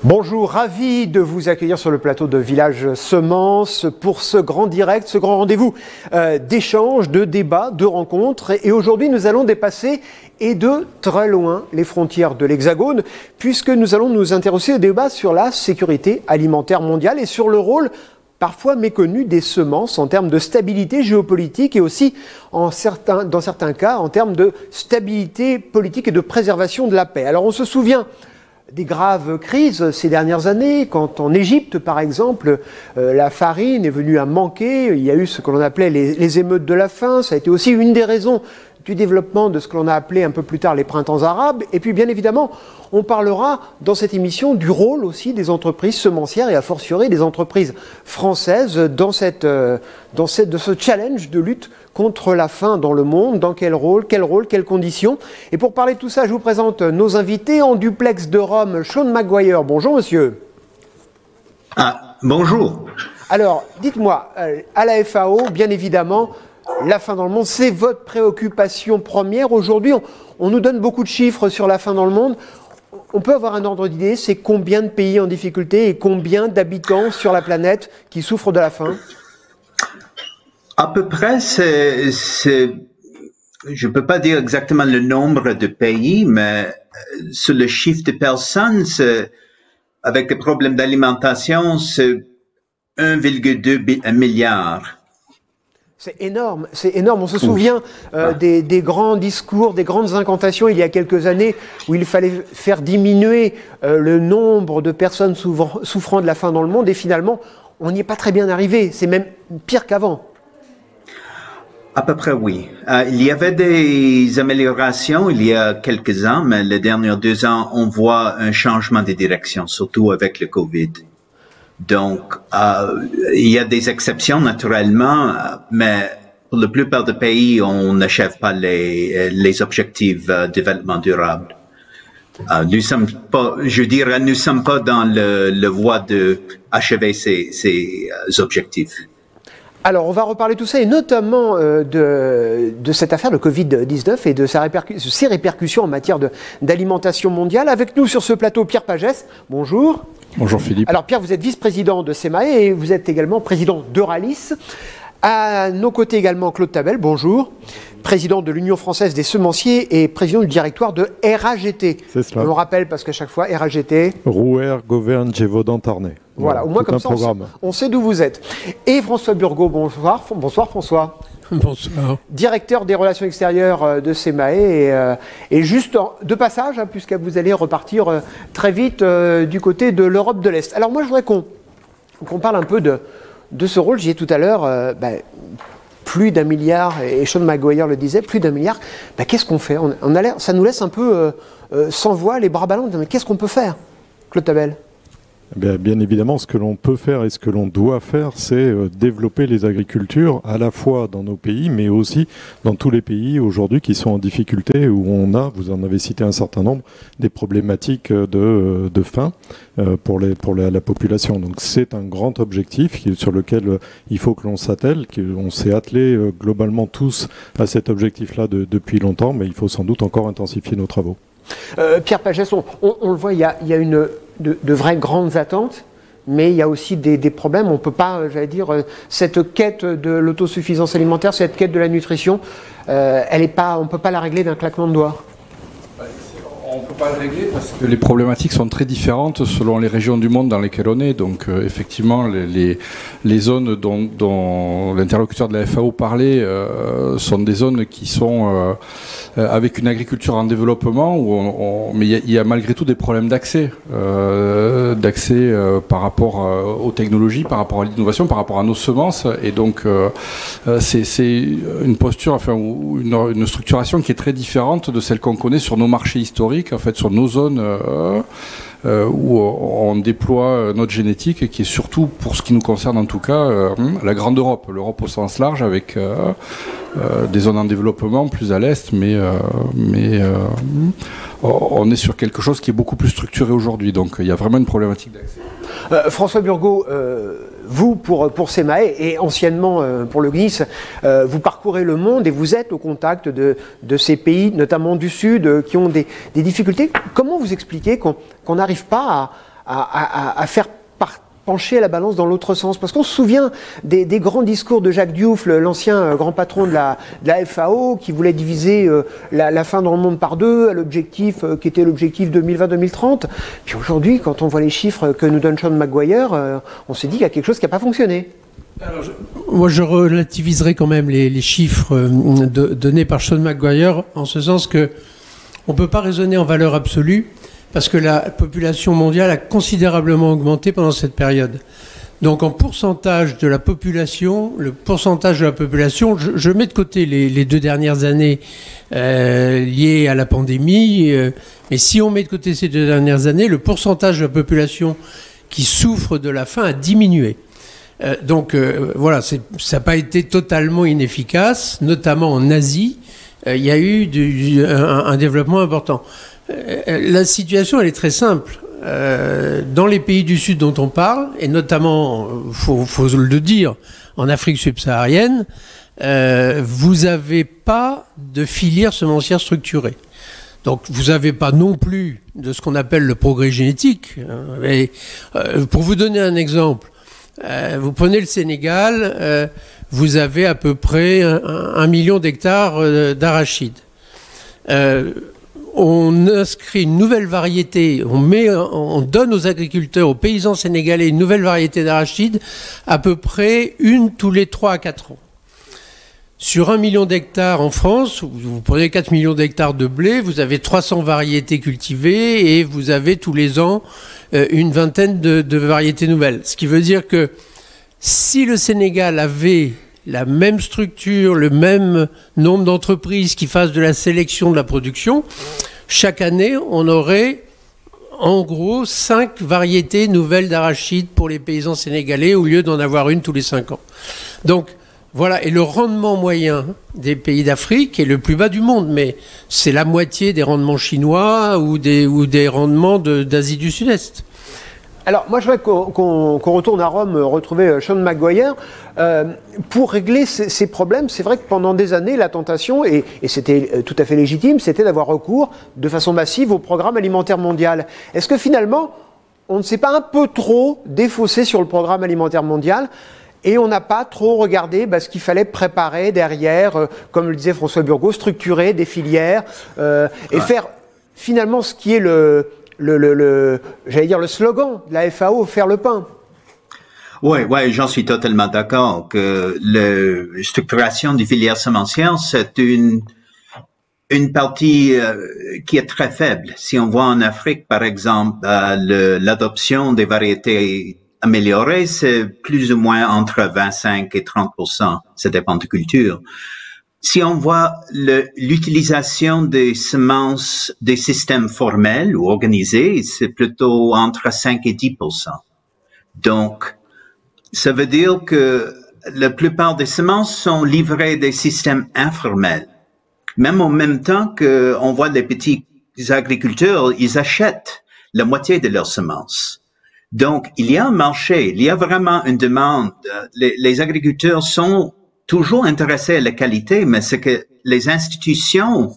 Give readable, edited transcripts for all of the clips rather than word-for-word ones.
Bonjour, ravi de vous accueillir sur le plateau de Village Semences pour ce grand direct, ce grand rendez-vous d'échanges, de débats, de rencontres. Et aujourd'hui, nous allons dépasser et de très loin les frontières de l'Hexagone, puisque nous allons nous intéresser au débat sur la sécurité alimentaire mondiale et sur le rôle parfois méconnu des semences en termes de stabilité géopolitique et aussi dans certains cas en termes de stabilité politique et de préservation de la paix. Alors on se souvient des graves crises ces dernières années, quand en Égypte par exemple, la farine est venue à manquer, il y a eu ce que l'on appelait les émeutes de la faim, ça a été aussi une des raisons du développement de ce que l'on a appelé un peu plus tard les printemps arabes. Et puis bien évidemment, on parlera dans cette émission du rôle aussi des entreprises semencières et a fortiori des entreprises françaises dans ce challenge de lutte contre la faim dans le monde. Dans quel rôle, quelles conditions. Et pour parler de tout ça, je vous présente nos invités en duplex de Rome. Sean Maguire, bonjour monsieur. Ah, bonjour. Alors, dites-moi, à la FAO, bien évidemment, la faim dans le monde, c'est votre préoccupation première. Aujourd'hui, on nous donne beaucoup de chiffres sur la faim dans le monde. On peut avoir un ordre d'idée, c'est combien de pays en difficulté et combien d'habitants sur la planète qui souffrent de la faim? À peu près, je peux pas dire exactement le nombre de pays, mais sur le chiffre de personnes, avec des problèmes d'alimentation, c'est 1,2 milliard. C'est énorme, c'est énorme. On se souvient des grands discours, des grandes incantations il y a quelques années où il fallait faire diminuer le nombre de personnes souffrant de la faim dans le monde et finalement, on n'y est pas très bien arrivé. C'est même pire qu'avant. À peu près, oui. Il y avait des améliorations il y a quelques ans, mais les derniers 2 ans, on voit un changement de direction, surtout avec le Covid. Donc, il y a des exceptions naturellement, mais pour la plupart des pays, on n'achève pas les objectifs de développement durable. Nous sommes pas, je dirais, nous sommes pas dans le voie de achever ces objectifs. Alors, on va reparler de tout ça, et notamment de cette affaire de Covid-19 et de ses répercussions en matière d'alimentation mondiale. Avec nous sur ce plateau, Pierre Pagès. Bonjour. Bonjour Philippe. Alors Pierre, vous êtes vice-président de SEMAE et vous êtes également président d'Euralis. À nos côtés également Claude Tabel, bonjour. Président de l'Union française des semenciers et président du directoire de RAGT. C'est cela. On rappelle parce qu'à chaque fois, RAGT... Rouergue, Auvergne, Gévaudan, Tarnais. Voilà, au moins comme ça, on sait d'où vous êtes. Et François Burgot, bonsoir. Bonsoir François. Bonsoir. Directeur des relations extérieures de SEMAE et juste de passage, hein, puisque vous allez repartir très vite du côté de l'Europe de l'Est. Alors moi, je voudrais qu'on parle un peu de ce rôle. J'y ai tout à l'heure, plus d'1 milliard, et Sean Maguire le disait, plus d'1 milliard. Qu'est-ce qu'on fait? Ça nous laisse un peu sans voix, les bras ballants. Mais qu'est-ce qu'on peut faire, Claude Tabel? Bien évidemment, ce que l'on peut faire et ce que l'on doit faire, c'est développer les agricultures à la fois dans nos pays, mais aussi dans tous les pays aujourd'hui qui sont en difficulté, où vous en avez cité un certain nombre, des problématiques de faim pour la population. Donc c'est un grand objectif sur lequel il faut que l'on s'attelle, qu'on s'est attelé globalement tous à cet objectif-là depuis longtemps, mais il faut sans doute encore intensifier nos travaux. Pierre Pagès, on le voit, il y a de vraies grandes attentes, mais il y a aussi des problèmes. On ne peut pas, j'allais dire, cette quête de l'autosuffisance alimentaire, cette quête de la nutrition, on ne peut pas la régler d'un claquement de doigts. On ne peut pas le régler parce que les problématiques sont très différentes selon les régions du monde dans lesquelles on est. Donc effectivement, les zones dont l'interlocuteur de la FAO parlait sont des zones qui sont avec une agriculture en développement, mais il y a malgré tout des problèmes d'accès par rapport aux technologies, par rapport à l'innovation, par rapport à nos semences. Et donc c'est une posture, enfin, ou une structuration qui est très différente de celle qu'on connaît sur nos marchés historiques, en fait, sur nos zones où on déploie notre génétique et qui est surtout, pour ce qui nous concerne en tout cas, la grande Europe, l'Europe au sens large, avec des zones en développement plus à l'est, mais on est sur quelque chose qui est beaucoup plus structuré aujourd'hui, donc il y a vraiment une problématique d'accès. François Burgot, vous, pour SEMAE et anciennement pour le GNIS, vous parcourez le monde et vous êtes au contact de ces pays, notamment du Sud, qui ont des difficultés. Comment vous expliquez qu'on n'arrive pas à faire pencher la balance dans l'autre sens? Parce qu'on se souvient des grands discours de Jacques Diouf, l'ancien grand patron de la FAO, qui voulait diviser la faim dans le monde par deux, à l'objectif qui était l'objectif 2020-2030. Puis aujourd'hui, quand on voit les chiffres que nous donne Sean McGuire, on s'est dit qu'il y a quelque chose qui n'a pas fonctionné. Alors, moi, je relativiserai quand même les chiffres donnés par Sean McGuire, en ce sens que on ne peut pas raisonner en valeur absolue, parce que la population mondiale a considérablement augmenté pendant cette période. Donc en pourcentage de la population, je mets de côté les 2 dernières années liées à la pandémie, mais si on met de côté ces 2 dernières années, le pourcentage de la population qui souffre de la faim a diminué. Voilà, ça n'a pas été totalement inefficace, notamment en Asie, il y a eu un développement important. La situation, elle est très simple. Dans les pays du Sud dont on parle, et notamment, faut le dire, en Afrique subsaharienne, vous n'avez pas de filière semencière structurée. Donc, vous n'avez pas non plus de ce qu'on appelle le progrès génétique. Et, pour vous donner un exemple, vous prenez le Sénégal, vous avez à peu près 1 million d'hectares d'arachides. On inscrit une nouvelle variété, on donne aux agriculteurs, aux paysans sénégalais une nouvelle variété d'arachides, à peu près une tous les 3 à 4 ans. Sur 1 million d'hectares en France, vous prenez 4 millions d'hectares de blé, vous avez 300 variétés cultivées et vous avez tous les ans une vingtaine de variétés nouvelles. Ce qui veut dire que si le Sénégal avait la même structure, le même nombre d'entreprises qui fassent de la sélection de la production, chaque année, on aurait en gros 5 variétés nouvelles d'arachides pour les paysans sénégalais au lieu d'en avoir une tous les 5 ans. Donc voilà, et le rendement moyen des pays d'Afrique est le plus bas du monde, mais c'est la moitié des rendements chinois ou des rendements d'Asie du Sud-Est. Alors, moi, je voudrais qu'on retourne à Rome, retrouver Sean McGuire. Pour régler ces problèmes, c'est vrai que pendant des années, la tentation, et c'était tout à fait légitime, c'était d'avoir recours de façon massive au programme alimentaire mondial. Est-ce que finalement, on ne s'est pas un peu trop défaussé sur le programme alimentaire mondial et on n'a pas trop regardé ce qu'il fallait préparer derrière, comme le disait François Burgot, structurer des filières et faire finalement ce qui est j'allais dire le slogan de la FAO, faire le pain. Oui, j'en suis totalement d'accord que la structuration des filières semencières, c'est une partie qui est très faible. Si on voit en Afrique, par exemple, l'adoption des variétés améliorées, c'est plus ou moins entre 25 et 30%. Ça dépend de culture. Si on voit l'utilisation des semences des systèmes formels ou organisés, c'est plutôt entre 5 et 10%. Donc, ça veut dire que la plupart des semences sont livrées des systèmes informels. Même en même temps qu'on voit les petits agriculteurs, ils achètent la moitié de leurs semences. Donc, il y a un marché, il y a vraiment une demande. Les agriculteurs sont toujours intéressés à la qualité, mais c'est que les institutions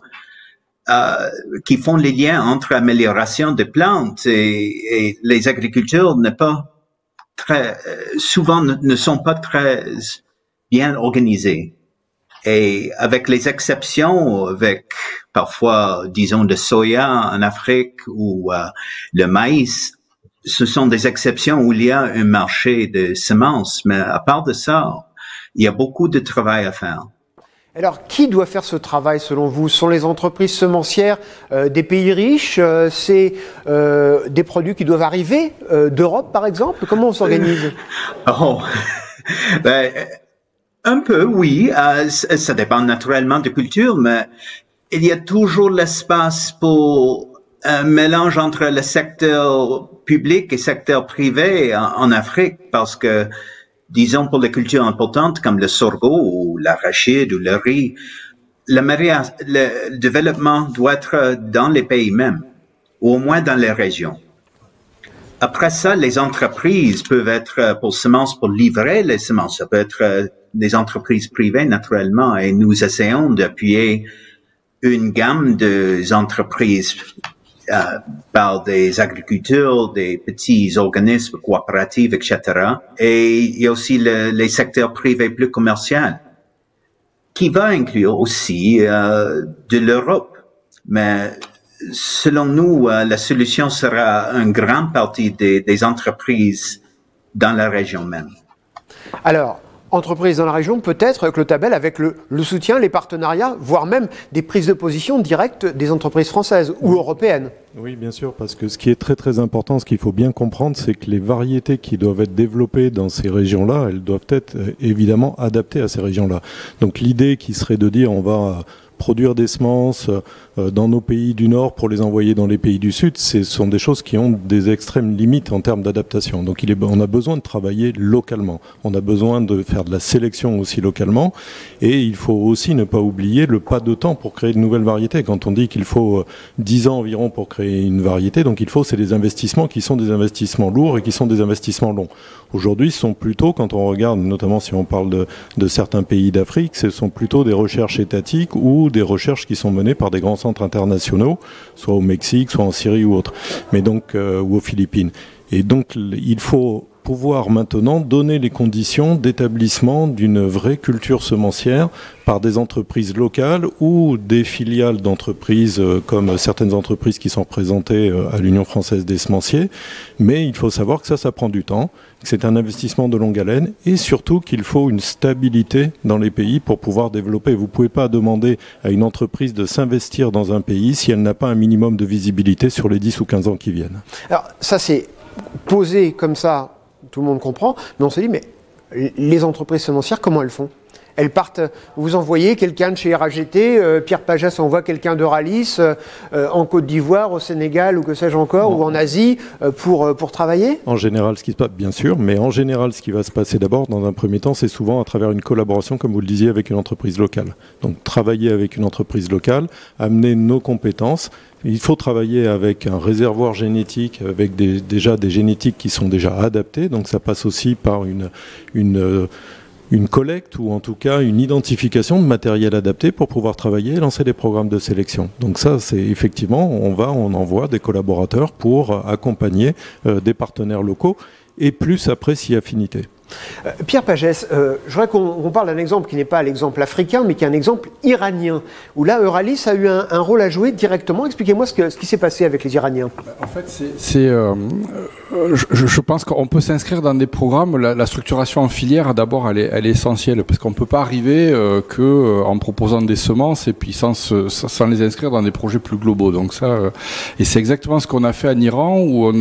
qui font les liens entre amélioration des plantes et les agriculteurs souvent ne sont pas très bien organisés. Et avec les exceptions, avec parfois, disons, le soya en Afrique ou le maïs, ce sont des exceptions où il y a un marché de semences. Mais à part de ça, il y a beaucoup de travail à faire. Alors, qui doit faire ce travail selon vous? Ce sont les entreprises semencières des pays riches? C'est des produits qui doivent arriver d'Europe, par exemple? Comment on s'organise? Un peu, oui. Ça dépend naturellement de culture, mais il y a toujours l'espace pour un mélange entre le secteur public et le secteur privé en Afrique, parce que, disons, pour les cultures importantes comme le sorgho ou l'arachide ou le riz, le développement doit être dans les pays mêmes, ou au moins dans les régions. Après ça, les entreprises peuvent être pour semences, pour livrer les semences. Ça peut être des entreprises privées, naturellement, et nous essayons d'appuyer une gamme d'entreprises par des agriculteurs, des petits organismes coopératifs, etc. Et il y a aussi les secteurs privés plus commerciaux, qui va inclure aussi de l'Europe. Mais selon nous, la solution sera une grande partie des entreprises dans la région même. Alors, entreprises dans la région, peut-être, Claude Tabel, avec le soutien, les partenariats, voire même des prises de position directes des entreprises françaises ou européennes. Oui, bien sûr, parce que ce qui est très très important, ce qu'il faut bien comprendre, c'est que les variétés qui doivent être développées dans ces régions-là, elles doivent être évidemment adaptées à ces régions-là. Donc l'idée qui serait de dire on va produire des semences dans nos pays du Nord pour les envoyer dans les pays du Sud, ce sont des choses qui ont des extrêmes limites en termes d'adaptation. Donc on a besoin de travailler localement. On a besoin de faire de la sélection aussi localement. Et il faut aussi ne pas oublier le pas de temps pour créer de nouvelles variétés. Quand on dit qu'il faut 10 ans environ pour créer une variété, donc c'est des investissements qui sont des investissements lourds et qui sont des investissements longs. Aujourd'hui, ce sont plutôt, quand on regarde, notamment si on parle de certains pays d'Afrique, ce sont plutôt des recherches étatiques ou des recherches qui sont menées par des grands centres internationaux, soit au Mexique, soit en Syrie ou autre, mais donc ou aux Philippines. Et donc il faut pouvoir maintenant donner les conditions d'établissement d'une vraie culture semencière par des entreprises locales ou des filiales d'entreprises comme certaines entreprises qui sont représentées à l'Union française des semenciers. Mais il faut savoir que ça prend du temps, que c'est un investissement de longue haleine et surtout qu'il faut une stabilité dans les pays pour pouvoir développer. Vous ne pouvez pas demander à une entreprise de s'investir dans un pays si elle n'a pas un minimum de visibilité sur les 10 ou 15 ans qui viennent. Alors ça c'est posé comme ça, tout le monde comprend, mais on se dit, mais les entreprises semencières, comment elles font ? Elles partent, vous envoyez quelqu'un de chez RAGT, Pierre Pagès envoie quelqu'un d'Euralis en Côte d'Ivoire, au Sénégal ou que sais-je encore, ou en Asie pour travailler ? En général, ce qui se passe, bien sûr, mais en général, ce qui va se passer d'abord, dans un premier temps, c'est souvent à travers une collaboration, comme vous le disiez, avec une entreprise locale. Donc travailler avec une entreprise locale, amener nos compétences. Il faut travailler avec un réservoir génétique, avec déjà des génétiques qui sont déjà adaptées. Donc ça passe aussi par une collecte ou en tout cas une identification de matériel adapté pour pouvoir travailler et lancer des programmes de sélection. Donc ça, c'est effectivement, on envoie des collaborateurs pour accompagner des partenaires locaux et plus après si affinité. Pierre Pagès, je voudrais qu'on parle d'un exemple qui n'est pas l'exemple africain, mais qui est un exemple iranien, où là, Euralis a eu un rôle à jouer directement. Expliquez-moi ce qui s'est passé avec les Iraniens. En fait, je pense qu'on peut s'inscrire dans des programmes. La structuration en filière, d'abord, elle est essentielle, parce qu'on ne peut pas arriver qu'en proposant des semences et puis sans les inscrire dans des projets plus globaux. Donc ça, et c'est exactement ce qu'on a fait en Iran, où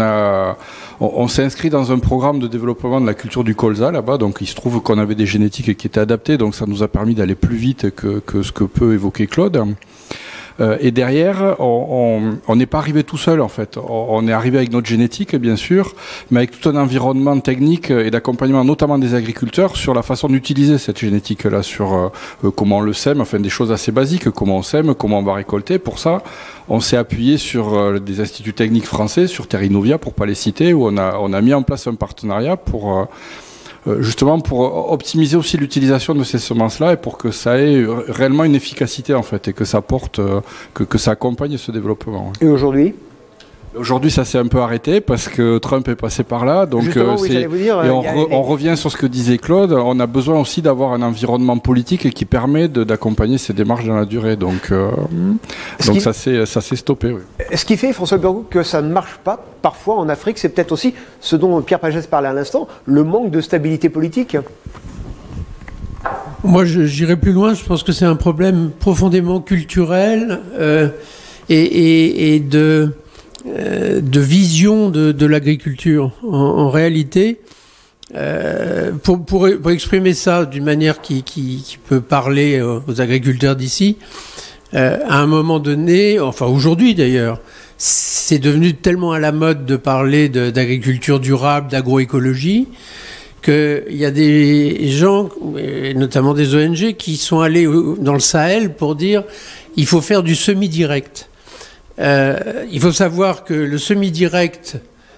on s'est inscrit dans un programme de développement de la culture du colza là-bas, donc il se trouve qu'on avait des génétiques qui étaient adaptées, donc ça nous a permis d'aller plus vite que ce que peut évoquer Claude. Et derrière, on n'est pas arrivé tout seul en fait. On est arrivé avec notre génétique bien sûr, mais avec tout un environnement technique et d'accompagnement, notamment des agriculteurs, sur la façon d'utiliser cette génétique-là, sur comment on le sème, enfin des choses assez basiques, comment on sème, comment on va récolter. Pour ça, on s'est appuyé sur des instituts techniques français, sur Terrinovia pour pas les citer, où on a mis en place un partenariat justement pour optimiser aussi l'utilisation de ces semences-là et pour que ça ait réellement une efficacité en fait et que ça porte, que ça accompagne ce développement. Et aujourd'hui ? Aujourd'hui, ça s'est un peu arrêté parce que Trump est passé par là. Donc, on revient sur ce que disait Claude. On a besoin aussi d'avoir un environnement politique qui permet d'accompagner ces démarches dans la durée. Donc ça s'est stoppé. Oui. Ce qui fait, François Burgot, que ça ne marche pas parfois en Afrique, c'est peut-être aussi ce dont Pierre Pagès parlait à l'instant, le manque de stabilité politique. Moi, j'irai plus loin. Je pense que c'est un problème profondément culturel et de vision de l'agriculture. En réalité, pour exprimer ça d'une manière qui peut parler aux agriculteurs d'ici, à un moment donné, enfin aujourd'hui d'ailleurs, c'est devenu tellement à la mode de parler d'agriculture durable, d'agroécologie, qu'il y a des gens, notamment des ONG, qui sont allés dans le Sahel pour dire il faut faire du semi-direct. Il faut savoir que le semi-direct,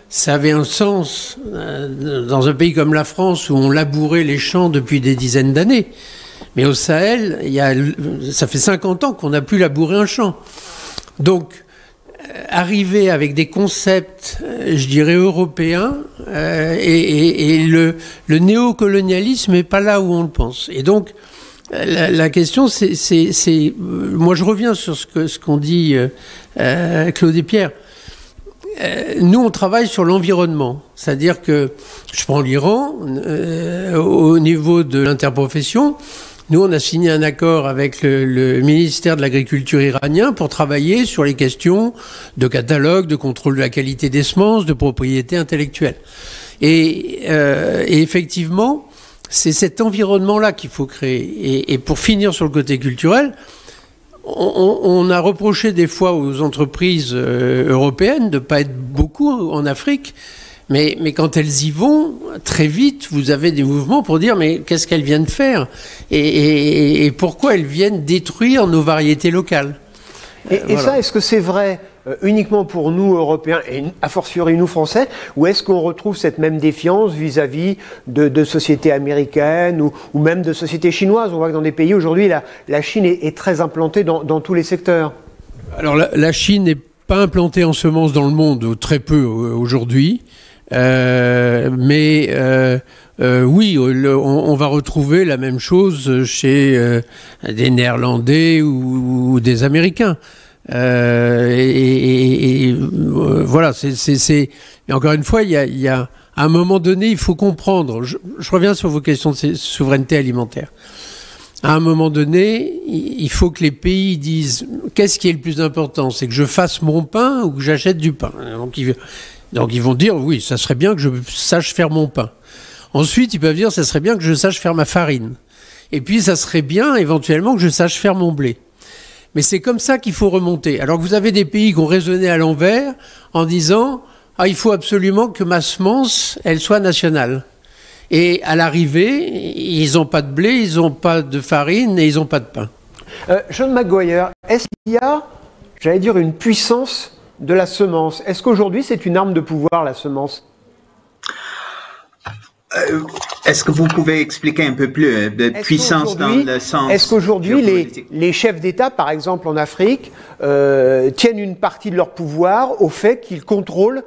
ça avait un sens dans un pays comme la France où on labourait les champs depuis des dizaines d'années. Mais au Sahel, ça fait 50 ans qu'on n'a plus labouré un champ. Donc, arriver avec des concepts, je dirais, européens, et le néocolonialisme n'est pas là où on le pense. Et donc, la question, c'est moi je reviens sur ce qu'ont dit Claude et Pierre. Nous, on travaille sur l'environnement. C'est-à-dire que, je prends l'Iran, au niveau de l'interprofession, nous, on a signé un accord avec le ministère de l'Agriculture iranien pour travailler sur les questions de catalogue, de contrôle de la qualité des semences, de propriété intellectuelle. Et effectivement, c'est cet environnement-là qu'il faut créer. Et pour finir sur le côté culturel, on a reproché des fois aux entreprises européennes de ne pas être beaucoup en Afrique. Mais quand elles y vont, très vite, vous avez des mouvements pour dire mais qu'est-ce qu'elles viennent faire et pourquoi elles viennent détruire nos variétés locales. Et voilà. Ça, est-ce que c'est vrai uniquement pour nous, Européens, et a fortiori nous, Français, ou est-ce qu'on retrouve cette même défiance vis-à-vis de sociétés américaines ou même de sociétés chinoises? On voit que dans des pays aujourd'hui, la Chine est très implantée dans tous les secteurs. Alors la Chine n'est pas implantée en semences dans le monde, très peu aujourd'hui. Oui, on va retrouver la même chose chez des Néerlandais ou des Américains. Voilà, mais encore une fois, il y a à un moment donné, il faut comprendre. Je reviens sur vos questions de souveraineté alimentaire. À un moment donné, il faut que les pays disent qu'est-ce qui est le plus important, c'est que je fasse mon pain ou que j'achète du pain. Donc ils vont dire, oui, ça serait bien que je sache faire mon pain. Ensuite, ils peuvent dire, ça serait bien que je sache faire ma farine. Et puis, ça serait bien, éventuellement, que je sache faire mon blé. Mais c'est comme ça qu'il faut remonter. Alors que vous avez des pays qui ont raisonné à l'envers en disant, il faut absolument que ma semence, elle soit nationale. Et à l'arrivée, ils n'ont pas de blé, ils n'ont pas de farine et ils n'ont pas de pain. Sean McGuire, est-ce qu'il y a, j'allais dire, une puissance de la semence? Est-ce qu'aujourd'hui c'est une arme de pouvoir, la semence? Est-ce que vous pouvez expliquer un peu plus de puissance dans le sens? Est-ce qu'aujourd'hui les chefs d'État, par exemple en Afrique, tiennent une partie de leur pouvoir au fait qu'ils contrôlent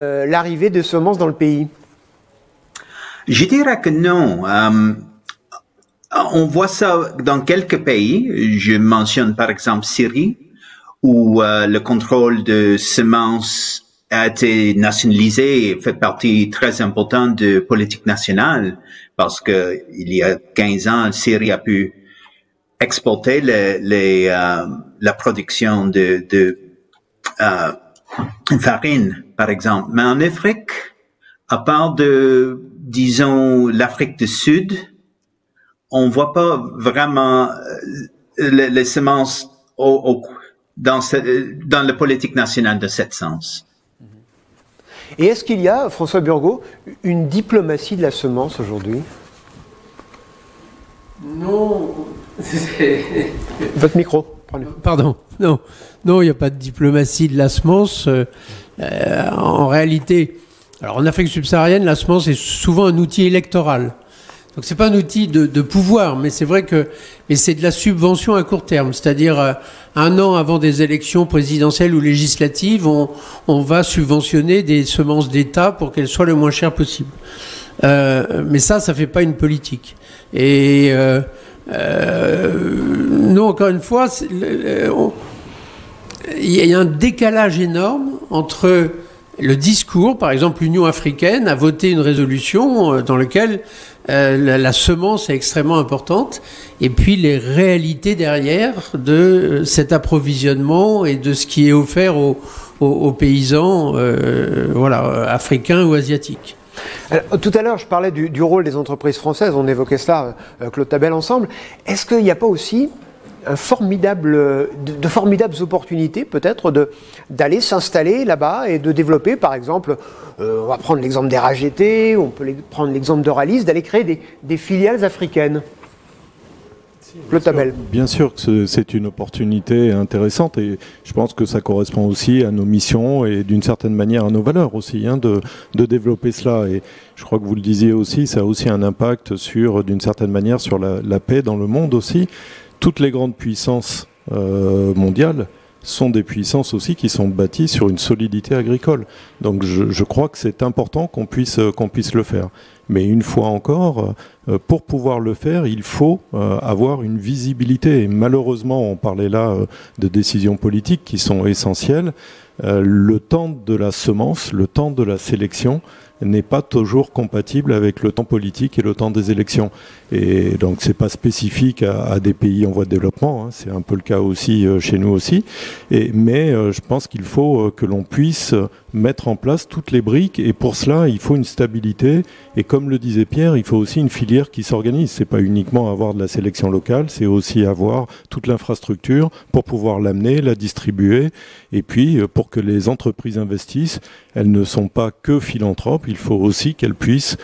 l'arrivée de semences dans le pays? Je dirais que non. On voit ça dans quelques pays. Je mentionne par exemple Syrie, où le contrôle de semences a été nationalisé et fait partie très importante de politique nationale, parce que il y a 15 ans, Syrie a pu exporter la production de farine, par exemple. Mais en Afrique, à part de, disons, l'Afrique du Sud, on voit pas vraiment les semences dans la politique nationale de ce sens. Et est-ce qu'il y a, François Burgot, une diplomatie de la semence aujourd'hui? Non. Votre micro. Pardon. Non, il n'y a pas de diplomatie de la semence. En réalité, alors en Afrique subsaharienne, la semence est souvent un outil électoral. Donc c'est pas un outil de pouvoir, mais c'est vrai que c'est de la subvention à court terme, c'est-à-dire un an avant des élections présidentielles ou législatives, on va subventionner des semences d'État pour qu'elles soient le moins chères possible. Mais ça fait pas une politique. Et non, encore une fois, il y a un décalage énorme entre le discours. Par exemple, l'Union africaine a voté une résolution dans laquelle la semence est extrêmement importante, et puis les réalités derrière de cet approvisionnement et de ce qui est offert aux paysans africains ou asiatiques. Alors, tout à l'heure, je parlais du rôle des entreprises françaises, on évoquait cela, Claude Tabel, ensemble. Est-ce qu'il n'y a pas aussi de formidables opportunités peut-être d'aller s'installer là-bas et de développer, par exemple, on va prendre l'exemple des RAGT, on peut prendre l'exemple d'Euralis, d'aller créer des filiales africaines. Bien sûr que c'est une opportunité intéressante et je pense que ça correspond aussi à nos missions et d'une certaine manière à nos valeurs aussi, de développer cela. Et je crois que vous le disiez aussi, ça a aussi un impact d'une certaine manière sur la paix dans le monde aussi. Toutes les grandes puissances mondiales sont des puissances aussi qui sont bâties sur une solidité agricole. Donc je crois que c'est important qu'on puisse le faire. Mais une fois encore, pour pouvoir le faire, il faut avoir une visibilité. Et malheureusement, on parlait là de décisions politiques qui sont essentielles. Le temps de la semence, le temps de la sélection n'est pas toujours compatible avec le temps politique et le temps des élections. Et donc c'est pas spécifique à des pays en voie de développement, c'est un peu le cas aussi chez nous aussi. Mais je pense qu'il faut que l'on puisse mettre en place toutes les briques et pour cela il faut une stabilité et comme le disait Pierre, il faut aussi une filière qui s'organise. C'est pas uniquement avoir de la sélection locale, c'est aussi avoir toute l'infrastructure pour pouvoir l'amener, la distribuer et puis pour que les entreprises investissent, elles ne sont pas que philanthropes, il faut aussi qu'elles puissent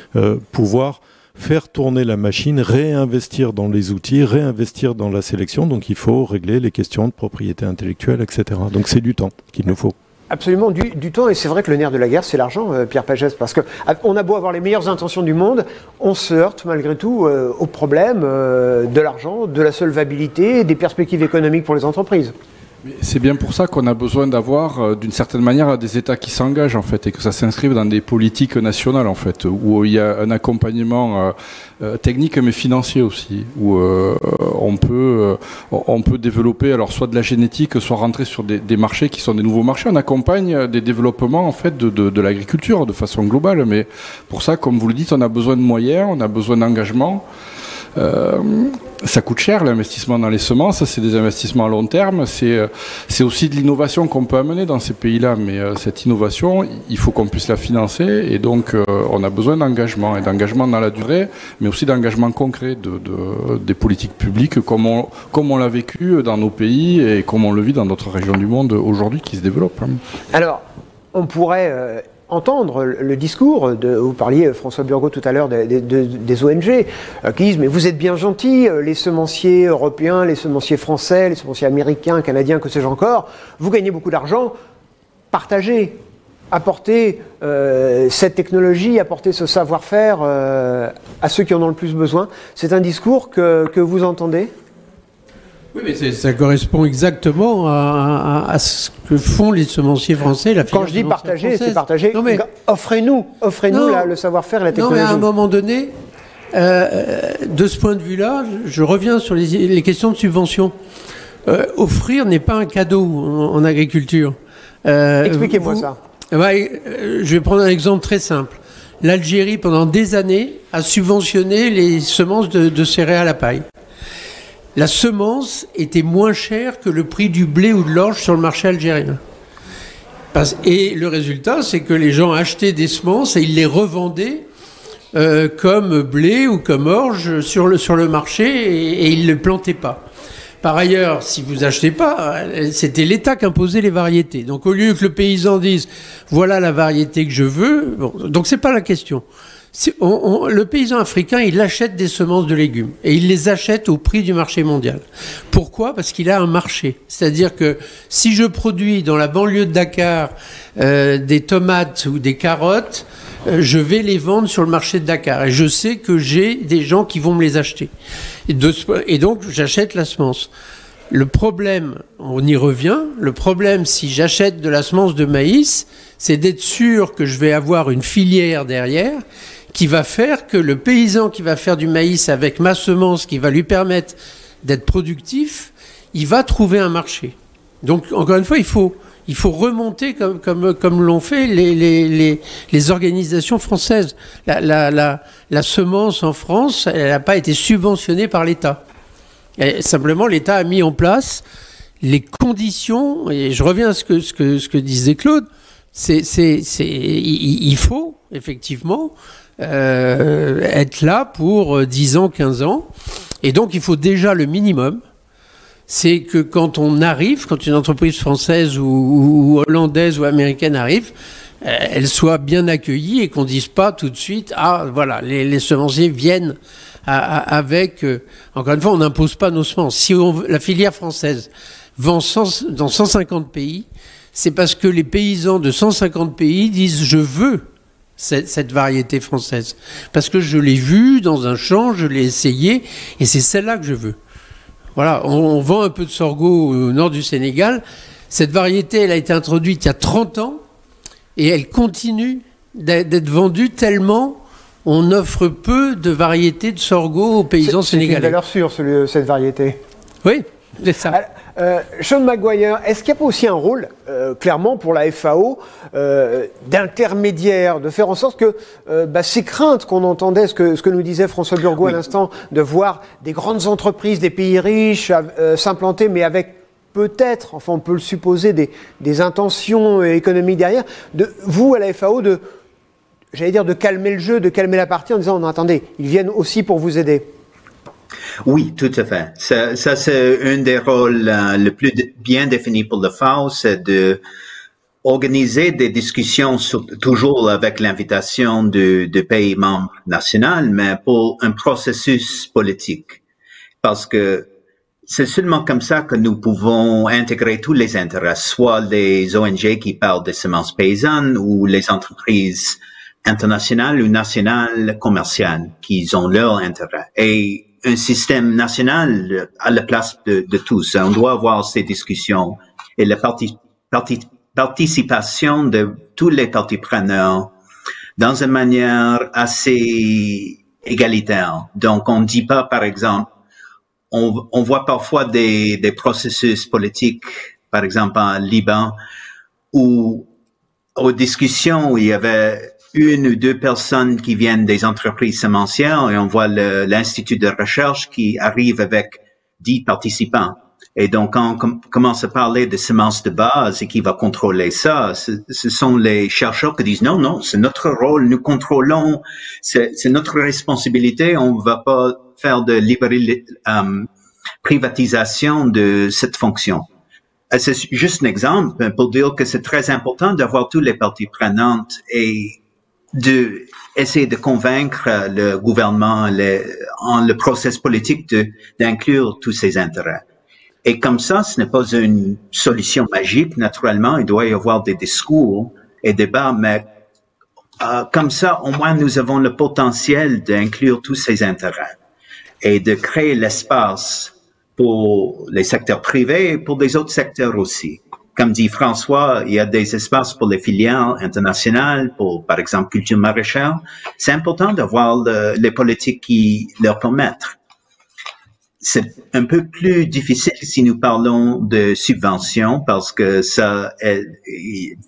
pouvoir faire tourner la machine, réinvestir dans les outils, réinvestir dans la sélection. Donc il faut régler les questions de propriété intellectuelle, etc. Donc c'est du temps qu'il nous faut. Absolument, du temps, et c'est vrai que le nerf de la guerre, c'est l'argent, Pierre Pagès, parce qu'on a beau avoir les meilleures intentions du monde, on se heurte malgré tout au problème de l'argent, de la solvabilité, des perspectives économiques pour les entreprises. C'est bien pour ça qu'on a besoin d'avoir, d'une certaine manière, des États qui s'engagent, en fait, et que ça s'inscrive dans des politiques nationales, en fait, où il y a un accompagnement technique, mais financier aussi, où on peut développer, alors, soit de la génétique, soit rentrer sur des marchés qui sont des nouveaux marchés. On accompagne des développements, en fait, de l'agriculture, de façon globale, mais pour ça, comme vous le dites, on a besoin de moyens, on a besoin d'engagement. Ça coûte cher l'investissement dans les semences, c'est des investissements à long terme, c'est aussi de l'innovation qu'on peut amener dans ces pays-là, mais cette innovation, il faut qu'on puisse la financer et donc on a besoin d'engagement, et d'engagement dans la durée, mais aussi d'engagement concret des politiques publiques comme on l'a vécu dans nos pays et comme on le vit dans d'autres régions du monde aujourd'hui qui se développent. Alors, on pourrait entendre le discours, vous parliez François Burgot tout à l'heure des ONG qui disent mais vous êtes bien gentils, les semenciers européens, les semenciers français, les semenciers américains, canadiens, que sais-je encore, vous gagnez beaucoup d'argent, partagez, apportez cette technologie, apportez ce savoir-faire à ceux qui en ont le plus besoin. C'est un discours que vous entendez ? Oui, mais ça correspond exactement à ce que font les semenciers français. Quand je dis partager, c'est partager. Offrez-nous le savoir-faire et la technologie. Non, mais à un moment donné, de ce point de vue-là, je reviens sur les questions de subvention. Offrir n'est pas un cadeau en agriculture. Expliquez-moi ça. Je vais prendre un exemple très simple. L'Algérie, pendant des années, a subventionné les semences de céréales à paille. La semence était moins chère que le prix du blé ou de l'orge sur le marché algérien. Et le résultat, c'est que les gens achetaient des semences et ils les revendaient comme blé ou comme orge sur le marché et ils ne les plantaient pas. Par ailleurs, si vous achetez pas, c'était l'État qui imposait les variétés. Donc au lieu que le paysan dise « voilà la variété que je veux », donc c'est pas la question. Le paysan africain, il achète des semences de légumes et il les achète au prix du marché mondial. Pourquoi ? Parce qu'il a un marché. C'est-à-dire que si je produis dans la banlieue de Dakar des tomates ou des carottes, je vais les vendre sur le marché de Dakar et je sais que j'ai des gens qui vont me les acheter. Et donc j'achète la semence. Le problème, on y revient, le problème si j'achète de la semence de maïs, c'est d'être sûr que je vais avoir une filière derrière qui va faire que le paysan qui va faire du maïs avec ma semence qui va lui permettre d'être productif, il va trouver un marché. Donc, encore une fois, il faut remonter comme l'ont fait les organisations françaises. La semence en France, elle n'a pas été subventionnée par l'État. Simplement, l'État a mis en place les conditions, et je reviens à ce que disait Claude, il faut effectivement être là pour 10 ans, 15 ans. Et donc, il faut déjà le minimum, c'est que quand on arrive, quand une entreprise française ou hollandaise ou américaine arrive, elle soit bien accueillie et qu'on ne dise pas tout de suite « Ah, voilà, les semenciers viennent avec… Encore une fois, on n'impose pas nos semences. Si la filière française vend dans 150 pays, c'est parce que les paysans de 150 pays disent « Je veux cette variété française. Parce que je l'ai vue dans un champ, je l'ai essayé, et c'est celle-là que je veux. » Voilà, on vend un peu de sorgho au nord du Sénégal. Cette variété, elle a été introduite il y a 30 ans, et elle continue d'être vendue tellement on offre peu de variétés de sorgho aux paysans sénégalais. C'est une valeur sûre, cette variété. Oui, c'est ça. Sean Maguire, est-ce qu'il n'y a pas aussi un rôle, clairement, pour la FAO, d'intermédiaire, de faire en sorte que ces craintes qu'on entendait, ce que nous disait François Burgot à l'instant, de voir des grandes entreprises, des pays riches s'implanter, mais avec peut-être, enfin on peut le supposer, des intentions économiques derrière, vous à la FAO, de calmer le jeu, de calmer la partie en disant non, attendez, ils viennent aussi pour vous aider. Oui, tout à fait. Ça c'est un des rôles le plus bien définis pour le FAO, c'est de organiser des discussions toujours avec l'invitation de pays membres nationaux, mais pour un processus politique. Parce que c'est seulement comme ça que nous pouvons intégrer tous les intérêts, soit les ONG qui parlent des semences paysannes ou les entreprises internationales ou nationales commerciales qui ont leur intérêt. Et un système national à la place de tous. On doit avoir ces discussions et la participation de tous les parties preneurs dans une manière assez égalitaire. Donc, on ne dit pas, par exemple, on voit parfois des processus politiques, par exemple en Liban, où aux discussions où il y avait une ou deux personnes qui viennent des entreprises semencières et on voit l'institut de recherche qui arrive avec 10 participants. Et donc, quand on commence à parler de semences de base et qui va contrôler ça, ce sont les chercheurs qui disent non, c'est notre rôle, nous contrôlons, c'est notre responsabilité, on va pas faire de privatisation de cette fonction. C'est juste un exemple pour dire que c'est très important d'avoir toutes les parties prenantes et essayer de convaincre le gouvernement en le processus politique d'inclure tous ces intérêts. Et comme ça, ce n'est pas une solution magique. Naturellement, il doit y avoir des discours et débats, mais comme ça, au moins, nous avons le potentiel d'inclure tous ces intérêts et de créer l'espace pour les secteurs privés et pour les autres secteurs aussi. Comme dit François, il y a des espaces pour les filières internationales, pour, par exemple, culture maraîchère. C'est important d'avoir les politiques qui leur permettent. C'est un peu plus difficile si nous parlons de subventions parce que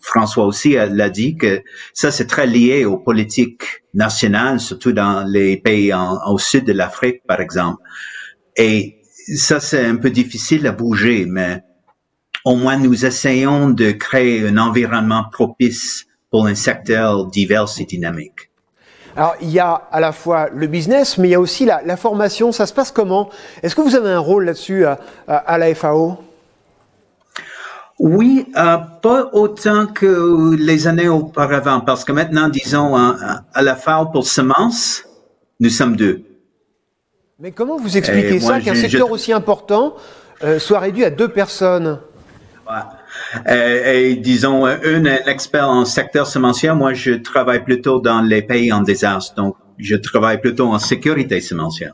François aussi l'a dit, que ça c'est très lié aux politiques nationales, surtout dans les pays au sud de l'Afrique, par exemple. Et ça c'est un peu difficile à bouger, mais au moins nous essayons de créer un environnement propice pour un secteur divers et dynamique. Alors, il y a à la fois le business, mais il y a aussi la formation. Ça se passe comment? Est-ce que vous avez un rôle là-dessus à la FAO? Oui, pas autant que les années auparavant, parce que maintenant, disons, à la FAO pour semences, nous sommes 2. Mais comment vous expliquez ça, qu'un secteur aussi important soit réduit à 2 personnes? Et disons, un expert en secteur semencier, moi je travaille plutôt dans les pays en désastre, donc je travaille plutôt en sécurité semencière.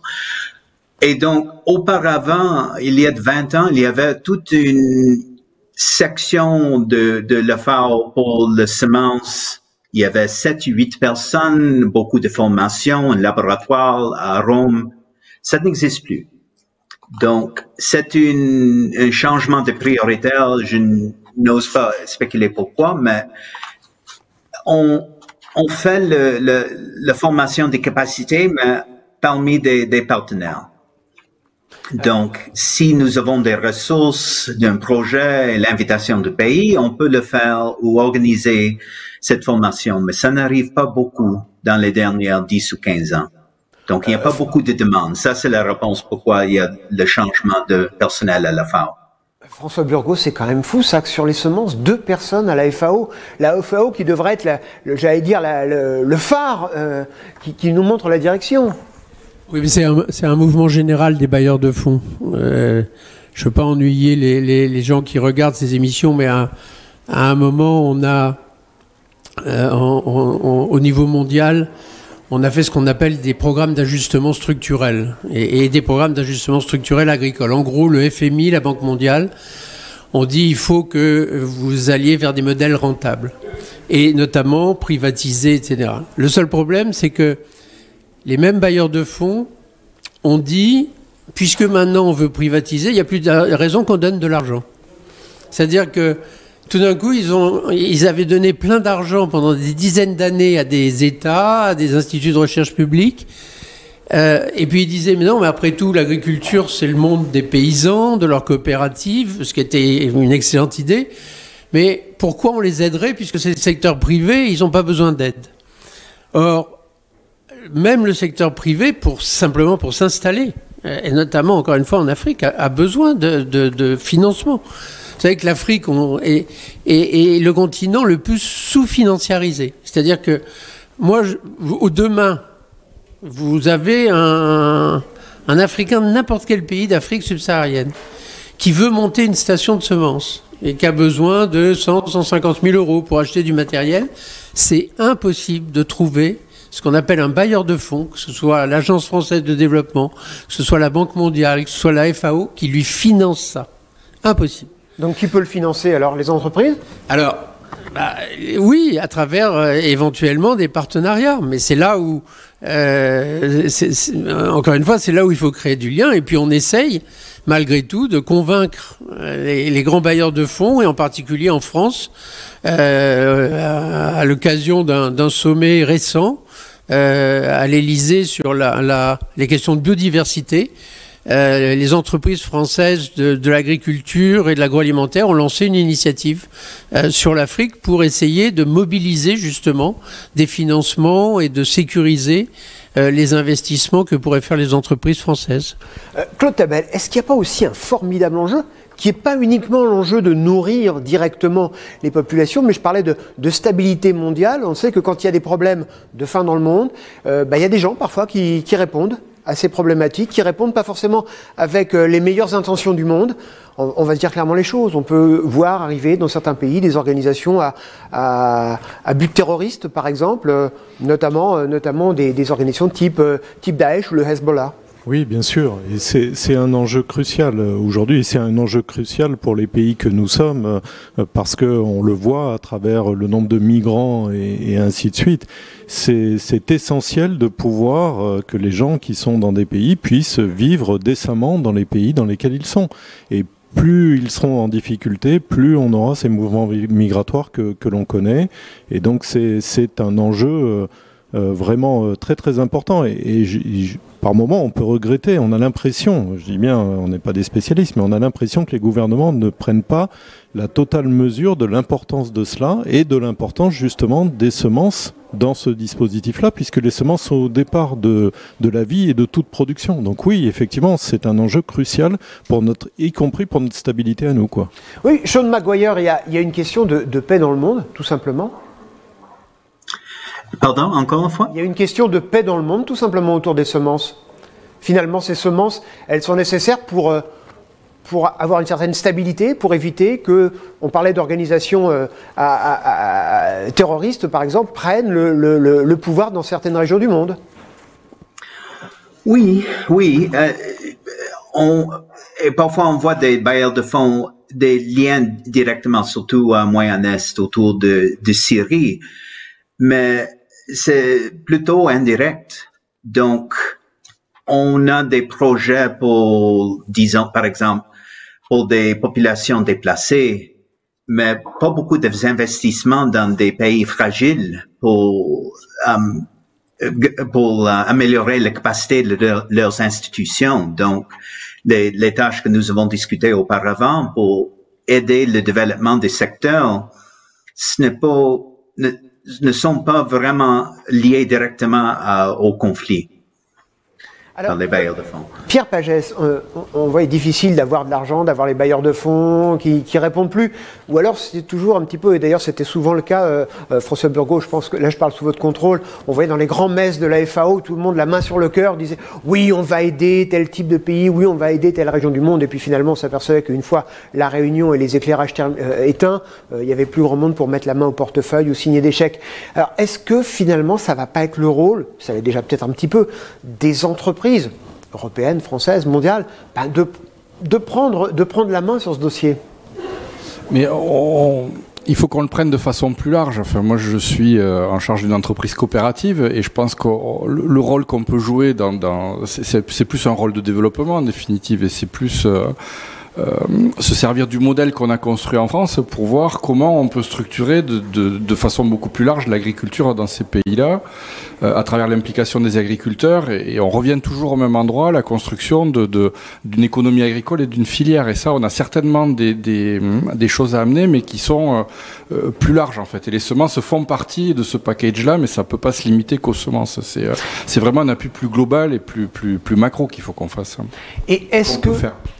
Et donc, auparavant, il y a 20 ans, il y avait toute une section de la FAO pour les semences. Il y avait 7 ou 8 personnes, beaucoup de formations, un laboratoire à Rome. Ça n'existe plus. Donc, c'est un changement de prioritaire. Je n'ose pas spéculer pourquoi, mais on fait la formation des capacités, mais parmi des partenaires. Donc, si nous avons des ressources d'un projet, l'invitation de pays, on peut le faire ou organiser cette formation, mais ça n'arrive pas beaucoup dans les dernières 10 ou 15 ans. Donc, il n'y a pas beaucoup de demandes. Ça, c'est la réponse pourquoi il y a le changement de personnel à la FAO. François Burgot, c'est quand même fou ça, que sur les semences, 2 personnes à la FAO. La FAO qui devrait être, le phare qui nous montre la direction. Oui, mais c'est un mouvement général des bailleurs de fonds. Je ne veux pas ennuyer les gens qui regardent ces émissions, mais à un moment, on a, au niveau mondial, on a fait ce qu'on appelle des programmes d'ajustement structurel et des programmes d'ajustement structurel agricole. En gros, le FMI, la Banque mondiale, on dit il faut que vous alliez vers des modèles rentables et notamment privatisés, etc. Le seul problème, c'est que les mêmes bailleurs de fonds ont dit, puisque maintenant on veut privatiser, il n'y a plus de raison qu'on donne de l'argent. C'est-à-dire que tout d'un coup, ils avaient donné plein d'argent pendant des dizaines d'années à des États, à des instituts de recherche publics. Et puis ils disaient, mais non, mais après tout, l'agriculture, c'est le monde des paysans, de leurs coopératives, ce qui était une excellente idée. Mais pourquoi on les aiderait, puisque c'est le secteur privé, ils n'ont pas besoin d'aide. Or, même le secteur privé, simplement pour s'installer, et notamment, encore une fois, en Afrique, a besoin de financement. Vous savez que l'Afrique est le continent le plus sous-financiarisé. C'est-à-dire que, demain, vous avez un Africain de n'importe quel pays d'Afrique subsaharienne qui veut monter une station de semences et qui a besoin de 150 000 euros pour acheter du matériel. C'est impossible de trouver ce qu'on appelle un bailleur de fonds, que ce soit l'Agence française de développement, que ce soit la Banque mondiale, que ce soit la FAO, qui lui finance ça. Impossible. Donc qui peut le financer alors? Les entreprises? Alors, oui, à travers éventuellement des partenariats. Mais c'est là où, encore une fois, c'est là où il faut créer du lien. Et puis on essaye, malgré tout, de convaincre les grands bailleurs de fonds, et en particulier en France, à l'occasion d'un sommet récent à l'Élysée sur les questions de biodiversité. Les entreprises françaises de l'agriculture et de l'agroalimentaire ont lancé une initiative sur l'Afrique pour essayer de mobiliser justement des financements et de sécuriser les investissements que pourraient faire les entreprises françaises. Claude Tabel, est-ce qu'il n'y a pas aussi un formidable enjeu qui n'est pas uniquement l'enjeu de nourrir directement les populations, mais je parlais de stabilité mondiale. On sait que quand il y a des problèmes de faim dans le monde, il y a des gens parfois qui répondent à ces problématiques, qui répondent pas forcément avec les meilleures intentions du monde. On va se dire clairement les choses. On peut voir arriver dans certains pays des organisations à but terroriste, par exemple, notamment des organisations type Daesh ou le Hezbollah. Oui, bien sûr. Et c'est un enjeu crucial aujourd'hui. Et c'est un enjeu crucial pour les pays que nous sommes, parce qu'on le voit à travers le nombre de migrants et ainsi de suite. C'est essentiel de pouvoir que les gens qui sont dans des pays puissent vivre décemment dans les pays dans lesquels ils sont. Et plus ils seront en difficulté, plus on aura ces mouvements migratoires que l'on connaît. Et donc c'est un enjeu vraiment très très important. Et par moments, on peut regretter, on a l'impression, je dis bien, on n'est pas des spécialistes, mais on a l'impression que les gouvernements ne prennent pas la totale mesure de l'importance de cela et de l'importance justement des semences dans ce dispositif-là, puisque les semences sont au départ de la vie et de toute production. Donc oui, effectivement, c'est un enjeu crucial y compris pour notre stabilité à nous, quoi. Oui, Sean Maguire, il y a une question de paix dans le monde, tout simplement. Pardon, encore une fois? Il y a une question de paix dans le monde, tout simplement autour des semences. Finalement, ces semences, elles sont nécessaires pour avoir une certaine stabilité, pour éviter que, on parlait d'organisations terroristes, par exemple, prennent le pouvoir dans certaines régions du monde. Oui. Et parfois, on voit des bailleurs de fonds, des liens directement, surtout à Moyen-Est, autour de Syrie. Mais c'est plutôt indirect. Donc, on a des projets pour, disons, par exemple, pour des populations déplacées, mais pas beaucoup d'investissements dans des pays fragiles pour améliorer la capacité de leurs institutions. Donc, les tâches que nous avons discutées auparavant pour aider le développement des secteurs, ne sont pas vraiment liés directement au conflit. par les bailleurs de fonds. Pierre Pagès, on voit, il est difficile d'avoir de l'argent, d'avoir les bailleurs de fonds qui répondent plus. Ou alors c'est toujours un petit peu, et d'ailleurs c'était souvent le cas, François Burgot, je pense que là je parle sous votre contrôle, on voyait dans les grands messes de la FAO, tout le monde la main sur le cœur disait oui on va aider tel type de pays, oui on va aider telle région du monde, et puis finalement on s'apercevait qu'une fois la réunion et les éclairages éteints, il n'y avait plus grand monde pour mettre la main au portefeuille ou signer des chèques. Alors est-ce que finalement ça va pas être le rôle, ça l'est déjà peut-être un petit peu, des entreprises européennes, françaises, mondiales, de prendre la main sur ce dossier? Mais il faut qu'on le prenne de façon plus large. Enfin, moi, je suis en charge d'une entreprise coopérative et je pense que le rôle qu'on peut jouer c'est plus un rôle de développement en définitive, et c'est plus se servir du modèle qu'on a construit en France pour voir comment on peut structurer de façon beaucoup plus large l'agriculture dans ces pays-là, à travers l'implication des agriculteurs, et on revient toujours au même endroit, la construction d'une économie agricole et d'une filière. Et ça, on a certainement des choses à amener, mais qui sont plus larges en fait. Et les semences font partie de ce package-là, mais ça peut pas se limiter qu'aux semences. C'est vraiment un appui plus global et plus macro qu'il faut qu'on fasse. Et est-ce que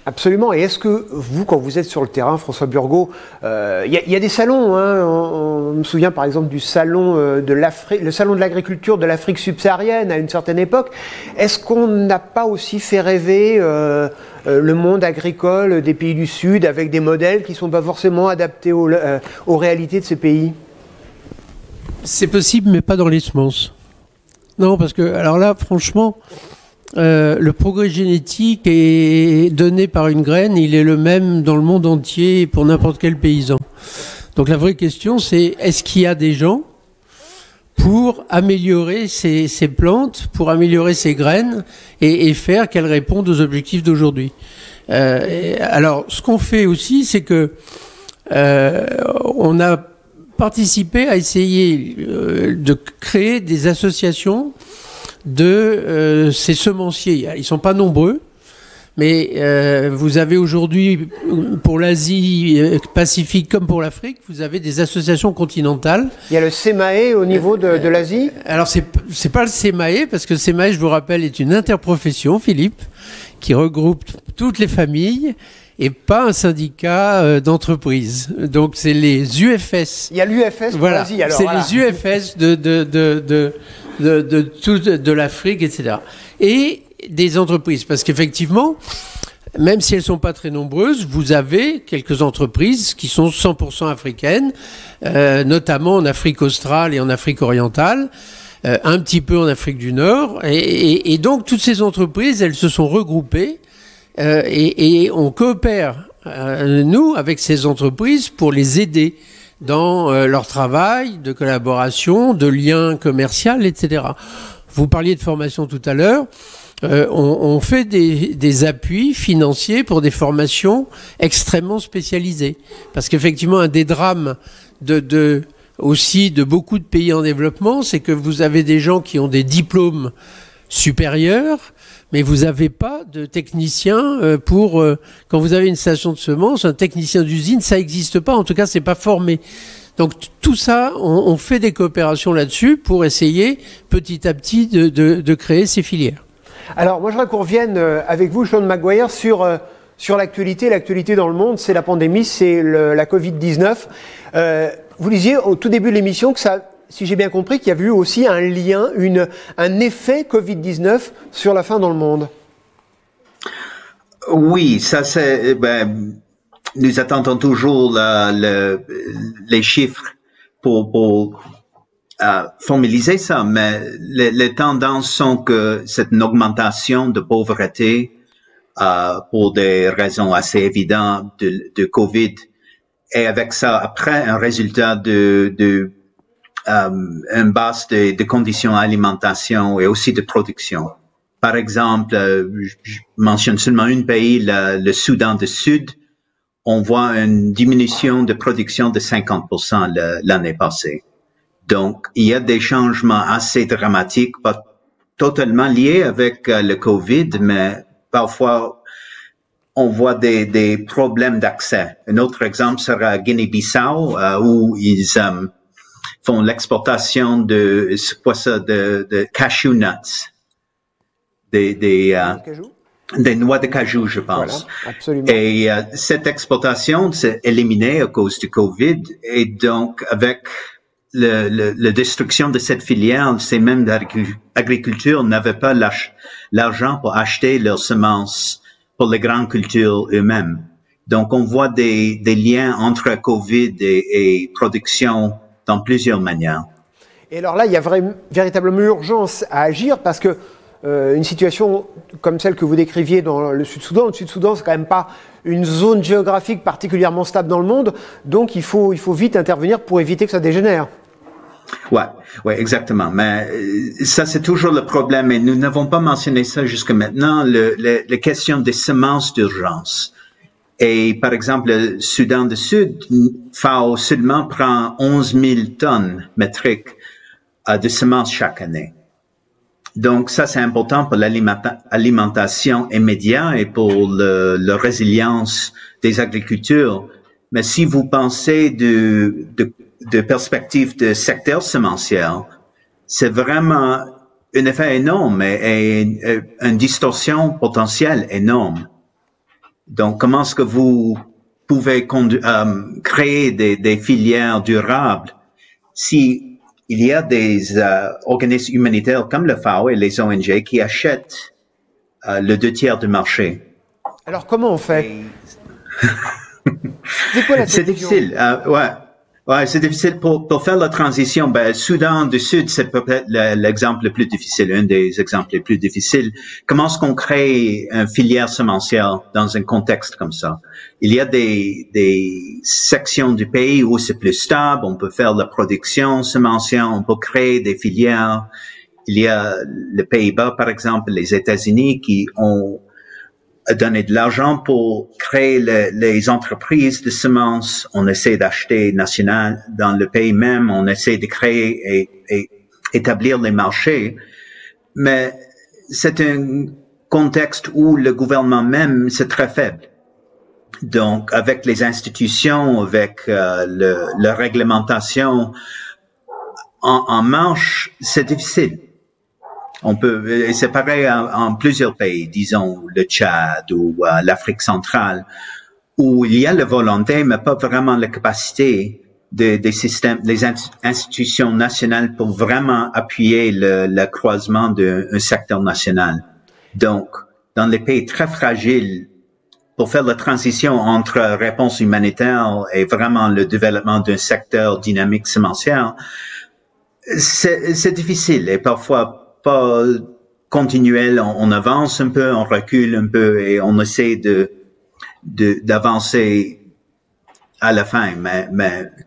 absolument. Et est-ce que vous, quand vous êtes sur le terrain, François Burgot, y a des salons, hein, on me souvient par exemple du salon de l'Afrique, le salon de l'agriculture de l'Afrique subsaharienne à une certaine époque. Est-ce qu'on n'a pas aussi fait rêver le monde agricole des pays du Sud avec des modèles qui ne sont pas forcément adaptés aux réalités de ces pays? C'est possible, mais pas dans les semences. Non, parce que, alors là, franchement, le progrès génétique est donné par une graine, il est le même dans le monde entier pour n'importe quel paysan. Donc la vraie question, c'est est-ce qu'il y a des gens pour améliorer ces plantes, pour améliorer ces graines et faire qu'elles répondent aux objectifs d'aujourd'hui. Alors, ce qu'on fait aussi, c'est que on a participé à essayer de créer des associations de ces semenciers. Ils ne sont pas nombreux, mais vous avez aujourd'hui, pour l'Asie Pacifique comme pour l'Afrique, vous avez des associations continentales. Il y a le SEMAE au niveau de l'Asie. Alors, c'est pas le SEMAE, parce que le SEMAE, je vous rappelle, est une interprofession, Philippe, qui regroupe toutes les familles et pas un syndicat d'entreprise. Donc, c'est les UFS. Il y a l'UFS pour l'Asie, alors. C'est les UFS de l'Afrique, etc. Et des entreprises, parce qu'effectivement, même si elles ne sont pas très nombreuses, vous avez quelques entreprises qui sont 100% africaines, notamment en Afrique australe et en Afrique orientale, un petit peu en Afrique du Nord, et donc toutes ces entreprises, elles se sont regroupées et on coopère, nous, avec ces entreprises pour les aider dans leur travail de collaboration, de lien commercial, etc. Vous parliez de formation tout à l'heure. On fait des appuis financiers pour des formations extrêmement spécialisées. Parce qu'effectivement, un des drames aussi de beaucoup de pays en développement, c'est que vous avez des gens qui ont des diplômes supérieurs, mais vous n'avez pas de technicien pour... quand vous avez une station de semences, un technicien d'usine, ça n'existe pas. En tout cas, c'est pas formé. Donc tout ça, on fait des coopérations là-dessus pour essayer petit à petit de créer ces filières. Alors, moi, je voudrais qu'on revienne avec vous, Sean Maguire, sur l'actualité. L'actualité dans le monde, c'est la pandémie, c'est la Covid-19. Vous disiez au tout début de l'émission que ça, si j'ai bien compris, qu'il y avait eu aussi un lien, un effet Covid-19 sur la faim dans le monde. Oui, ça c'est... nous attendons toujours les chiffres pour formaliser ça, mais les tendances sont que c'est une augmentation de pauvreté pour des raisons assez évidentes de Covid, et avec ça après un résultat une base de conditions d'alimentation et aussi de production. Par exemple, je mentionne seulement un pays, le Soudan du Sud. On voit une diminution de production de 50% l'année passée. Donc, il y a des changements assez dramatiques, pas totalement liés avec le Covid, mais parfois, on voit des problèmes d'accès. Un autre exemple sera Guinée-Bissau, où ils font l'exportation de cashew nuts. des noix de cajou, je pense. Voilà, absolument. Et cette exportation s'est éliminée à cause du Covid. Et donc, avec la destruction de cette filière, ces mêmes agriculteurs n'avaient pas l'argent pour acheter leurs semences pour les grandes cultures eux-mêmes. Donc, on voit des liens entre Covid et production dans plusieurs manières. Et alors là, il y a véritablement urgence à agir parce que une situation comme celle que vous décriviez dans le Sud-Soudan, c'est quand même pas une zone géographique particulièrement stable dans le monde, donc il faut vite intervenir pour éviter que ça dégénère. Ouais, exactement. Mais ça, c'est toujours le problème et nous n'avons pas mentionné ça jusqu'à maintenant, la question des semences d'urgence. Et par exemple, le Soudan du Sud, FAO seulement prend 11 000 tonnes métriques de semences chaque année. Donc ça, c'est important pour l'alimentation immédiate et pour la résilience des agriculteurs. Mais si vous pensez de perspective de secteur semencier, c'est vraiment un effet énorme et une distorsion potentielle énorme. Donc, comment est-ce que vous pouvez créer des filières durables si il y a des organismes humanitaires comme le FAO et les ONG qui achètent le 2/3 du marché? Alors, comment on fait? C'est quoi la C'est difficile, ouais, c'est difficile pour faire la transition. Ben, Soudan du Sud, c'est peut-être l'exemple le plus difficile, un des exemples les plus difficiles. Comment est-ce qu'on crée une filière semencière dans un contexte comme ça? Il y a des sections du pays où c'est plus stable, on peut faire la production semencière, on peut créer des filières. Il y a les Pays-Bas, par exemple, les États-Unis qui ont donné de l'argent pour créer les entreprises de semences. On essaie d'acheter national dans le pays même. On essaie de créer et établir les marchés. Mais c'est un contexte où le gouvernement même, c'est très faible. Donc, avec les institutions, avec la réglementation en marche, c'est difficile. Et c'est pareil en plusieurs pays, disons le Tchad ou l'Afrique centrale, où il y a la volonté, mais pas vraiment la capacité des systèmes, des institutions nationales pour vraiment appuyer le croisement d'un secteur national. Donc, dans les pays très fragiles, pour faire la transition entre réponse humanitaire et vraiment le développement d'un secteur dynamique semencier, c'est difficile et parfois pas continuel. On avance un peu, on recule un peu et on essaie d'avancer à la fin, mais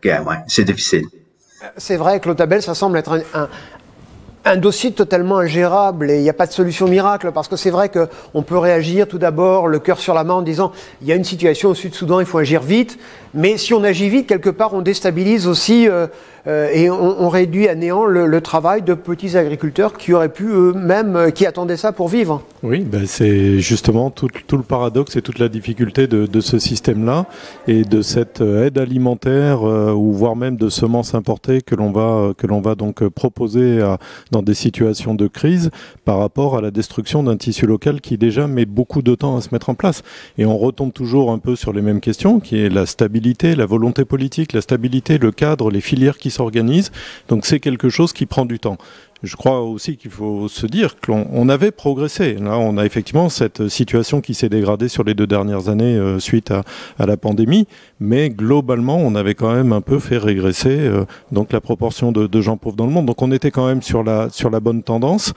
ouais, c'est difficile. C'est vrai que l'Otabel, ça semble être un dossier totalement ingérable et il n'y a pas de solution miracle parce que c'est vrai qu'on peut réagir tout d'abord le cœur sur la main en disant il y a une situation au Sud-Soudan, il faut agir vite, mais si on agit vite, quelque part on déstabilise aussi et on réduit à néant le travail de petits agriculteurs qui auraient pu eux-mêmes, qui attendaient ça pour vivre. Oui, ben c'est justement tout le paradoxe et toute la difficulté de ce système-là et de cette aide alimentaire ou voire même de semences importées que l'on va donc proposer dans des situations de crise par rapport à la destruction d'un tissu local qui déjà met beaucoup de temps à se mettre en place. Et on retombe toujours un peu sur les mêmes questions, qui est la stabilité, la volonté politique, la stabilité, le cadre, les filières qui s'organisent. Donc c'est quelque chose qui prend du temps. Je crois aussi qu'il faut se dire qu'on avait progressé. Là, on a effectivement cette situation qui s'est dégradée sur les 2 dernières années suite à la pandémie, mais globalement, on avait quand même un peu fait régresser donc la proportion de gens pauvres dans le monde. Donc on était quand même sur la bonne tendance,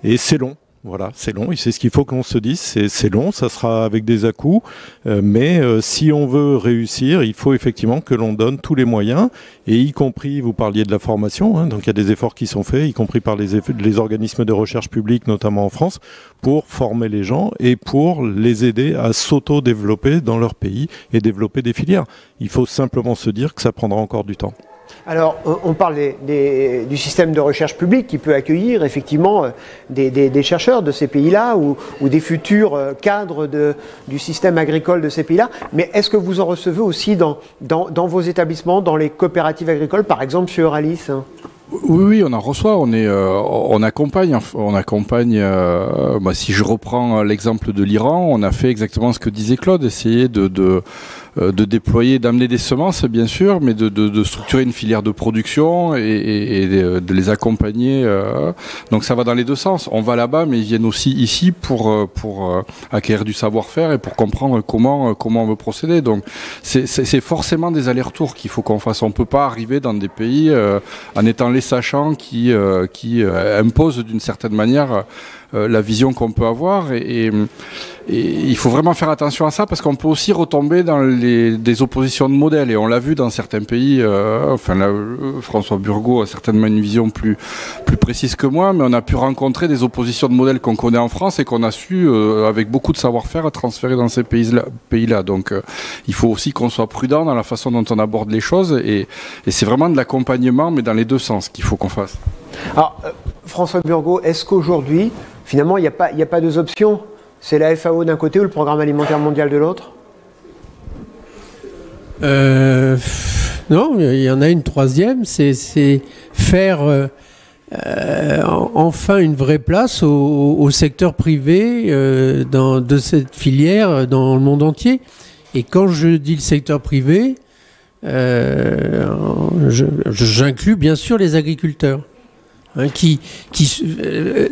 et c'est long. Voilà, c'est long et c'est ce qu'il faut qu'on se dise, c'est long, ça sera avec des à-coups, mais si on veut réussir, il faut effectivement que l'on donne tous les moyens, et y compris, vous parliez de la formation, donc il y a des efforts qui sont faits, y compris par les organismes de recherche publique, notamment en France, pour former les gens et pour les aider à s'auto-développer dans leur pays et développer des filières. Il faut simplement se dire que ça prendra encore du temps. Alors, on parle du système de recherche publique qui peut accueillir effectivement des chercheurs de ces pays-là ou des futurs cadres du système agricole de ces pays-là. Mais est-ce que vous en recevez aussi dans vos établissements, dans les coopératives agricoles, par exemple chez Euralis? Oui, on en reçoit. On accompagne. Moi, si je reprends l'exemple de l'Iran, on a fait exactement ce que disait Claude, essayer de déployer, d'amener des semences, bien sûr, mais de structurer une filière de production et de les accompagner. Donc ça va dans les deux sens. On va là-bas, mais ils viennent aussi ici pour acquérir du savoir-faire et pour comprendre comment on veut procéder. Donc c'est forcément des allers-retours qu'il faut qu'on fasse. On peut pas arriver dans des pays en étant les sachants qui imposent d'une certaine manière la vision qu'on peut avoir et il faut vraiment faire attention à ça parce qu'on peut aussi retomber dans des oppositions de modèles et on l'a vu dans certains pays. François Burgot a certainement une vision plus précise que moi, mais on a pu rencontrer des oppositions de modèles qu'on connaît en France et qu'on a su avec beaucoup de savoir-faire transférer dans ces pays-là. Donc il faut aussi qu'on soit prudent dans la façon dont on aborde les choses et c'est vraiment de l'accompagnement mais dans les deux sens qu'il faut qu'on fasse. Alors François Burgot, est-ce qu'aujourd'hui finalement il n'y a pas deux options? C'est la FAO d'un côté ou le Programme alimentaire mondial de l'autre? Non, il y en a une troisième, c'est faire enfin une vraie place au secteur privé de cette filière dans le monde entier. Et quand je dis le secteur privé, j'inclus bien sûr les agriculteurs.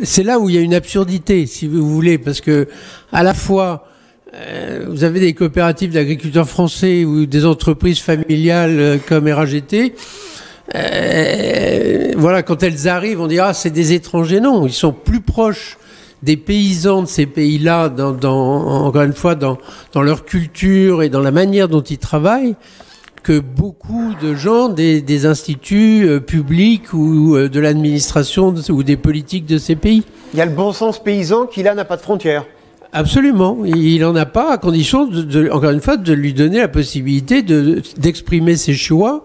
C'est là où il y a une absurdité, si vous voulez, parce que à la fois vous avez des coopératives d'agriculteurs français ou des entreprises familiales comme RAGT. Voilà, quand elles arrivent, on dira c'est des étrangers. Non, ils sont plus proches des paysans de ces pays-là, encore une fois, dans leur culture et dans la manière dont ils travaillent, que beaucoup de gens des instituts publics ou de l'administration ou des politiques de ces pays. Il y a le bon sens paysan qui, là, n'a pas de frontières. Absolument. Il n'en a pas, à condition, encore une fois, de lui donner la possibilité d'exprimer ses choix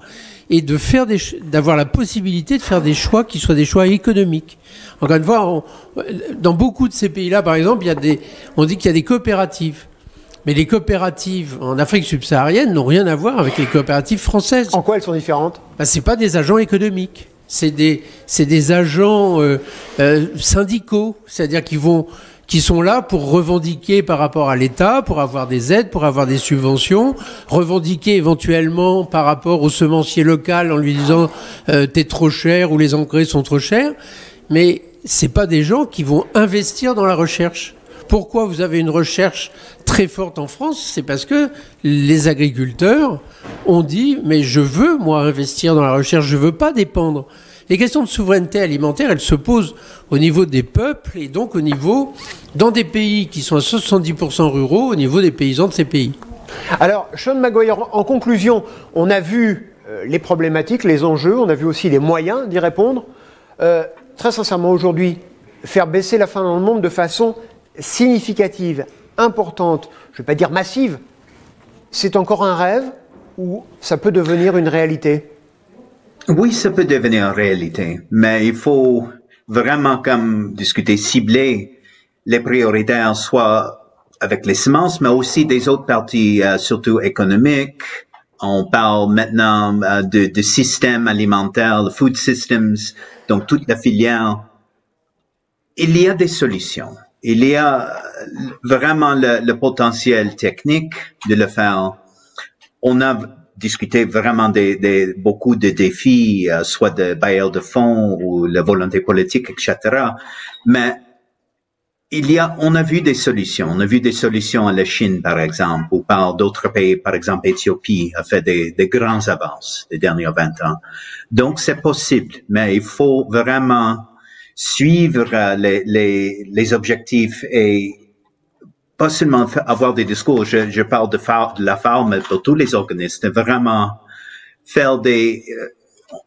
et d'avoir la possibilité de faire des choix qui soient des choix économiques. Encore une fois, dans beaucoup de ces pays-là, par exemple, on dit qu'il y a des coopératives. Mais les coopératives en Afrique subsaharienne n'ont rien à voir avec les coopératives françaises. En quoi elles sont différentes? C'est pas des agents économiques. C'est des agents syndicaux. C'est-à-dire qui sont là pour revendiquer par rapport à l'État, pour avoir des aides, pour avoir des subventions, revendiquer éventuellement par rapport au semencier local en lui disant t'es trop cher ou les engrais sont trop chers. Mais c'est pas des gens qui vont investir dans la recherche. Pourquoi vous avez une recherche très forte en France? C'est parce que les agriculteurs ont dit « mais je veux, moi, investir dans la recherche, je ne veux pas dépendre ». Les questions de souveraineté alimentaire, elles se posent au niveau des peuples et donc dans des pays qui sont à 70% ruraux, au niveau des paysans de ces pays. Alors, Sean Maguire, en conclusion, on a vu les problématiques, les enjeux, on a vu aussi les moyens d'y répondre. Très sincèrement, aujourd'hui, faire baisser la faim dans le monde de façon significative, importante, je ne vais pas dire massive, c'est encore un rêve ou ça peut devenir une réalité? Oui, ça peut devenir une réalité, mais il faut vraiment comme discuter, cibler les prioritaires, soit avec les semences, mais aussi des autres parties, surtout économiques. On parle maintenant de systèmes alimentaires, le food systems, donc toute la filière. Il y a des solutions. Il y a vraiment le potentiel technique de le faire. On a discuté vraiment beaucoup de défis, soit de bailleurs de fonds ou la volonté politique, etc. Mais on a vu des solutions. On a vu des solutions à la Chine, par exemple, ou par d'autres pays, par exemple, Éthiopie a fait des grands avances les derniers 20 ans. Donc, c'est possible, mais il faut vraiment suivre les objectifs et pas seulement avoir des discours. Je parle de la FAO, mais pour tous les organismes, vraiment faire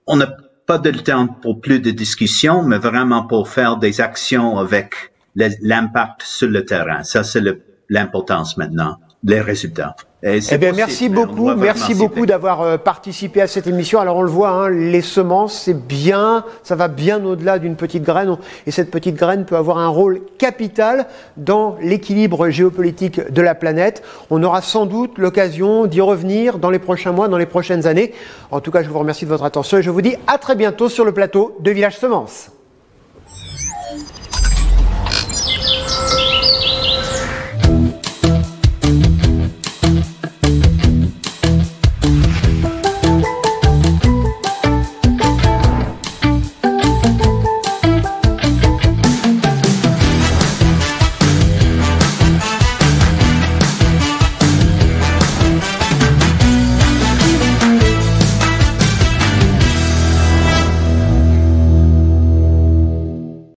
on n'a pas de temps pour plus de discussions, mais vraiment pour faire des actions avec l'impact sur le terrain. Ça, c'est l'importance maintenant, les résultats. Eh bien, merci beaucoup d'avoir participé à cette émission. Alors on le voit, hein, les semences, c'est bien, ça va bien au-delà d'une petite graine, et cette petite graine peut avoir un rôle capital dans l'équilibre géopolitique de la planète. On aura sans doute l'occasion d'y revenir dans les prochains mois, dans les prochaines années. En tout cas, je vous remercie de votre attention et je vous dis à très bientôt sur le plateau de Village Semences.